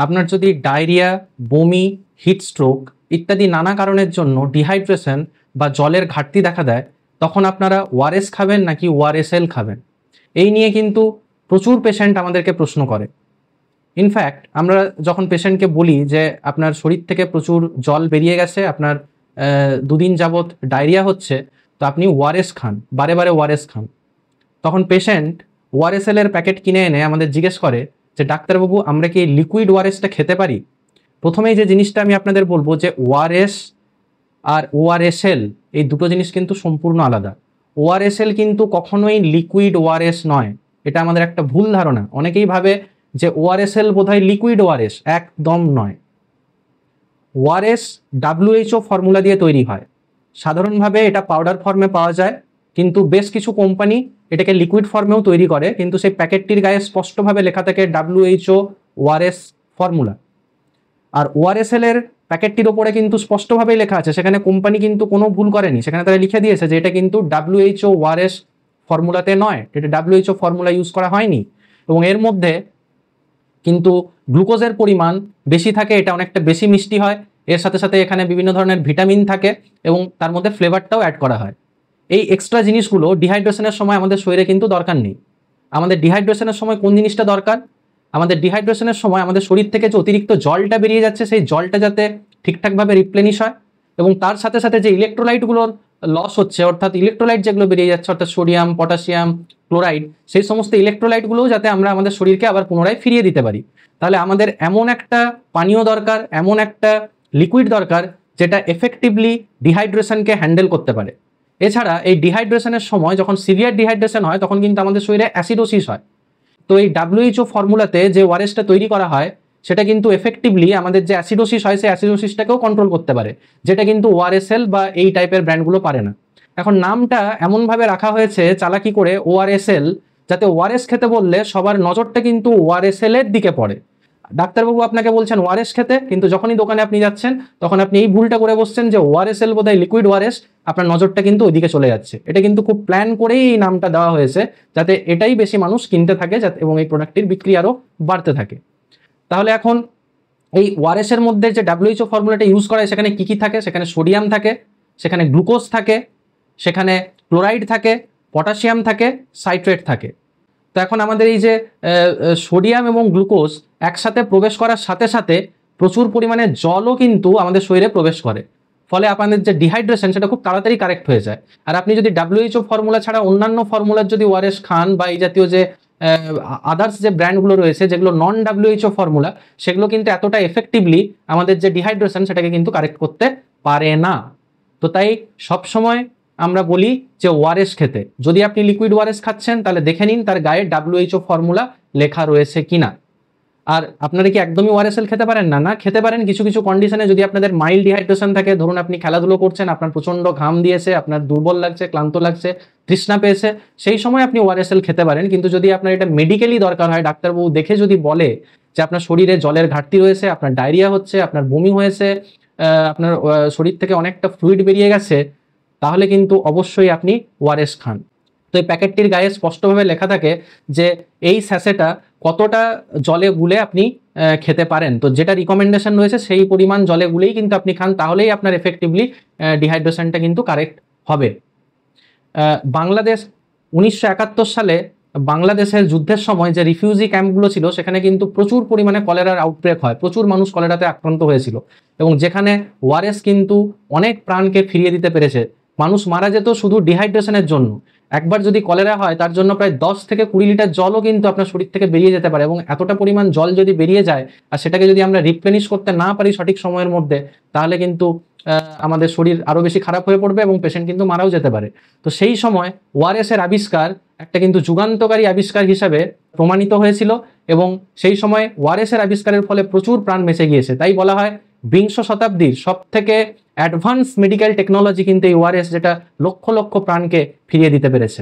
আপনার যদি ডায়রিয়া, বমি, হিট স্ট্রোক ইত্যাদি নানা কারণের জন্য ডিহাইড্রেশন বা জলের ঘাটতি দেখা দেয়, তখন আপনারা ওআরএস খাবেন নাকি ওআরএসএল খাবেন, এই নিয়ে কিন্তু প্রচুর পেশেন্ট আমাদেরকে প্রশ্ন করে। ইনফ্যাক্ট আমরা যখন পেশেন্টকে বলি যে আপনার শরীর থেকে প্রচুর জল বেরিয়ে গেছে, আপনার দুদিন যাবৎ ডায়রিয়া হচ্ছে, তো আপনি ওআরএস খান, বারে বারে ওআরএস খান, তখন পেশেন্ট ওআরএসএল এর প্যাকেট কিনে এনে আমাদের জিজ্ঞেস করে যে ডাক্তারবাবু আমরা কি লিকুইড ওআরএসটা খেতে পারি? প্রথমেই যে জিনিসটা আমি আপনাদের বলবো যে ওআরএস আর ওআরএসএল এই দুটো জিনিস কিন্তু সম্পূর্ণ আলাদা। ওআরএসএল কিন্তু কখনোই লিকুইড ওআরএস নয়, এটা আমাদের একটা ভুল ধারণা। অনেকেই ভাবে যে ওআরএসএল বোধহয় লিকুইড ওআরএস, একদম নয়। ওআরএস WHO ফর্মুলা দিয়ে তৈরি হয়, সাধারণভাবে এটা পাউডার ফর্মে পাওয়া যায়, কিন্তু বেশ কিছু কোম্পানি এটাকে লিকুইড ফর্মেও তৈরি করে, কিন্তু সেই প্যাকেটটির গায়ে স্পষ্টভাবে লেখা থাকে WHO ওআরএস ফর্মুলা। আর ওআরএসএল এর প্যাকেটটির ওপরে কিন্তু স্পষ্টভাবেই লেখা আছে, সেখানে কোম্পানি কিন্তু কোনো ভুল করেনি, সেখানে তারা লিখে দিয়েছে যে এটা কিন্তু WHO ওআরএস ফর্মুলাতে নয়, এটা WHO ফর্মুলা ইউজ করা হয়নি। এবং এর মধ্যে কিন্তু গ্লুকোজের পরিমাণ বেশি থাকে, এটা অনেকটা বেশি মিষ্টি হয়, এর সাথে সাথে এখানে বিভিন্ন ধরনের ভিটামিন থাকে এবং তার মধ্যে ফ্লেভারটাও অ্যাড করা হয়। এই এক্সট্রা জিনিসগুলো ডিহাইড্রেশনের সময় আমাদের শরীরে কিন্তু দরকার নেই। আমাদের ডিহাইড্রেশনের সময় কোন জিনিসটা দরকার? আমাদের ডিহাইড্রেশনের সময় আমাদের শরীর থেকে যে অতিরিক্ত জলটা বেরিয়ে যাচ্ছে, সেই জলটা যাতে ঠিকঠাকভাবে রিপ্লেনিশ হয়, এবং তার সাথে সাথে যে ইলেকট্রোলাইটগুলোর লস হচ্ছে, অর্থাৎ ইলেকট্রোলাইট যেগুলো বেরিয়ে যাচ্ছে, অর্থাৎ সোডিয়াম, পটাশিয়াম, ক্লোরাইড, সেই সমস্ত ইলেকট্রোলাইটগুলোও যাতে আমরা আমাদের শরীরকে আবার পুনরায় ফিরিয়ে দিতে পারি। তাহলে আমাদের এমন একটা পানীয় দরকার, এমন একটা লিকুইড দরকার যেটা এফেক্টিভলি ডিহাইড্রেশনকে হ্যান্ডেল করতে পারে। এছাড়া এই ডিহাইড্রেশনের সময় যখন সিভিয়ার ডিহাইড্রেশন হয়, তখন কিন্তু আমাদের শরীরে অ্যাসিডোসিস হয়। তো এই WHO ফর্মুলাতে যে ওআরএসটা তৈরি করা হয়, সেটা কিন্তু এফেক্টিভলি আমাদের যে অ্যাসিডোসিস হয়, সেই অ্যাসিডোসিসটাকেও কন্ট্রোল করতে পারে, যেটা কিন্তু ওআরএসএল বা এই টাইপের ব্র্যান্ডগুলো পারে না। এখন নামটা এমনভাবে রাখা হয়েছে চালাকি করে ওআরএসএল, যাতে ওআরএস খেতে বললে সবার নজরটা কিন্তু ওআরএসএল এর দিকে পড়ে। ডাক্তারবাবু আপনাকে বলছেন ওআরএস খেতে, কিন্তু যখনই দোকানে আপনি যাচ্ছেন তখন আপনি এই ভুলটা করে বসছেন যে ওআরএসএল বোধহয় লিকুইড ওআরএস, আপনার নজরটা কিন্তু ওইদিকে চলে যাচ্ছে। এটা কিন্তু খুব প্ল্যান করেই এই নামটা দেওয়া হয়েছে, যাতে এটাই বেশি মানুষ কিনতে থাকে, যাতে এবং এই প্রোডাক্টটির বিক্রি আরও বাড়তে থাকে। তাহলে এখন এই ওআরএস এর মধ্যে যে WHO ফর্মুলাটা ইউজ করা হয়, সেখানে কি কি থাকে? সেখানে সোডিয়াম থাকে, সেখানে গ্লুকোজ থাকে, সেখানে ক্লোরাইড থাকে, পটাশিয়াম থাকে, সাইট্রেট থাকে। তো এখন আমাদের এই যে সোডিয়াম এবং গ্লুকোজ একসাথে প্রবেশ করার সাথে সাথে প্রচুর পরিমাণে জলও কিন্তু আমাদের শরীরে প্রবেশ করে, ফলে আপনাদের যে ডিহাইড্রেশন সেটা খুব তাড়াতাড়ি কারেক্ট হয়ে যায়। আর আপনি যদি WHO ফর্মুলা ছাড়া অন্যান্য ফর্মুলার যদি ওআরএস খান, বা এই জাতীয় যে আদার্স যে ব্র্যান্ডগুলো রয়েছে যেগুলো নন WHO ফর্মুলা, সেগুলো কিন্তু এতটা এফেক্টিভলি আমাদের যে ডিহাইড্রেশন সেটাকে কিন্তু কারেক্ট করতে পারে না। তো তাই সবসময় আমরা বলি যে ওআরএস খেতে, যদি আপনি লিকুইড ওআরএস খাচ্ছেন তাহলে দেখে নিন তার গায়ে WHO ফর্মুলা লেখা রয়েছে কিনা। আর আপনারা কি একদমই ওআরএসএল খেতে পারেন না? না, খেতে পারেন কিছু কিছু কন্ডিশনে। যদি আপনাদের মাইল্ড ডিহাইড্রেশন থাকে, ধরুন আপনি খেলাধুলো করছেন, আপনার প্রচন্ড ঘাম দিয়েছে, আপনার দুর্বল লাগছে, ক্লান্ত লাগছে, তৃষ্ণা পেয়েছে, সেই সময় আপনি ওআরএসএল খেতে পারেন। কিন্তু যদি আপনার এটা মেডিকেলি দরকার হয়, ডাক্তারবাবু দেখে যদি বলে যে আপনার শরীরে জলের ঘাটতি রয়েছে, আপনার ডায়রিয়া হচ্ছে, আপনার বমি হয়েছে, আপনার শরীর থেকে অনেকটা ফ্লুইড বেরিয়ে গেছে, তাহলে কিন্তু অবশ্যই আপনি ওআরএস খান। তো এই প্যাকেটটির গায়ে স্পষ্টভাবে লেখা থাকে যে এই স্যাশেটা কতটা জলে গুলে আপনি খেতে পারেন। তো যেটা রিকমেন্ডেশন রয়েছে সেই পরিমাণ জলে গুলেই কিন্তু আপনি খান, তাহলেই আপনার এফেক্টিভলি ডিহাইড্রেশনটা কিন্তু কারেক্ট হবে। বাংলাদেশ 1971 সালে বাংলাদেশের যুদ্ধের সময় যে রিফিউজি ক্যাম্পগুলো ছিল, সেখানে কিন্তু প্রচুর পরিমাণে কলেরার আউটব্রেক হয়, প্রচুর মানুষ কলেরাতে আক্রান্ত হয়েছিল, এবং যেখানে ওআরএস কিন্তু অনেক প্রাণকে ফিরিয়ে দিতে পেরেছে। মানুষ মারা যেত শুধু ডিহাইড্রেশনের জন্য। একবার যদি কলেরা হয়, তার জন্য প্রায় 10 থেকে 20 লিটার জলও কিন্তু আপনার শরীর থেকে বেরিয়ে যেতে পারে, এবং এতটা পরিমাণ জল যদি বেরিয়ে যায় আর সেটাকে যদি আমরা রিপ্লেনিশ করতে না পারি সঠিক সময়ের মধ্যে, তাহলে কিন্তু আমাদের শরীর আরও বেশি খারাপ হয়ে পড়বে এবং পেশেন্ট কিন্তু মারাও যেতে পারে। তো সেই সময় ওআরএস এর আবিষ্কার একটা কিন্তু যুগান্তকারী আবিষ্কার হিসাবে প্রমাণিত হয়েছিল, এবং সেই সময় ওআরএস এর আবিষ্কারের ফলে প্রচুর প্রাণ বেঁচে গিয়েছে। তাই বলা হয় বিংশ শতাব্দীর সব থেকে অ্যাডভান্স মেডিকেল টেকনোলজি কিন্তু এই ওআরএস, যেটা লক্ষ লক্ষ প্রাণকে ফিরিয়ে দিতে পেরেছে।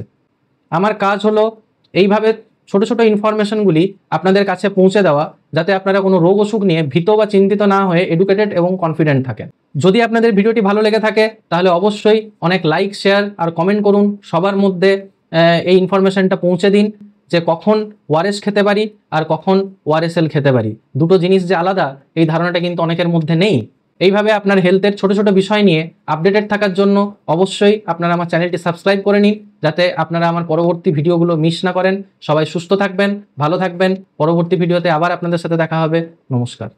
আমার কাজ হলো এইভাবে ছোট ছোট ইনফরমেশনগুলি আপনাদের কাছে পৌঁছে দেওয়া, যাতে আপনারা কোনো রোগ অসুখ নিয়ে ভীত বা চিন্তিত না হয়ে এডুকেটেড এবং কনফিডেন্ট থাকেন। যদি আপনাদের ভিডিওটি ভালো লেগে থাকে তাহলে অবশ্যই অনেক লাইক, শেয়ার আর কমেন্ট করুন, সবার মধ্যে এই ইনফরমেশনটা পৌঁছে দিন। যে কখন ওআরএস খেতে পারি আর কখন ওআরএসএল খেতে পারি, দুটো জিনিস যে আলাদা এই ধারণাটা কিন্তু অনেকের মধ্যে নেই। এইভাবে আপনার হেলথের ছোট ছোট বিষয় নিয়ে আপডেটেড থাকার জন্য অবশ্যই আপনারা আমার চ্যানেলটি সাবস্ক্রাইব করে নিন, যাতে আপনারা আমার পরবর্তী ভিডিওগুলো মিস না করেন। সবাই সুস্থ থাকবেন, ভালো থাকবেন। পরবর্তী ভিডিওতে আবার আপনাদের সাথে দেখা হবে। নমস্কার।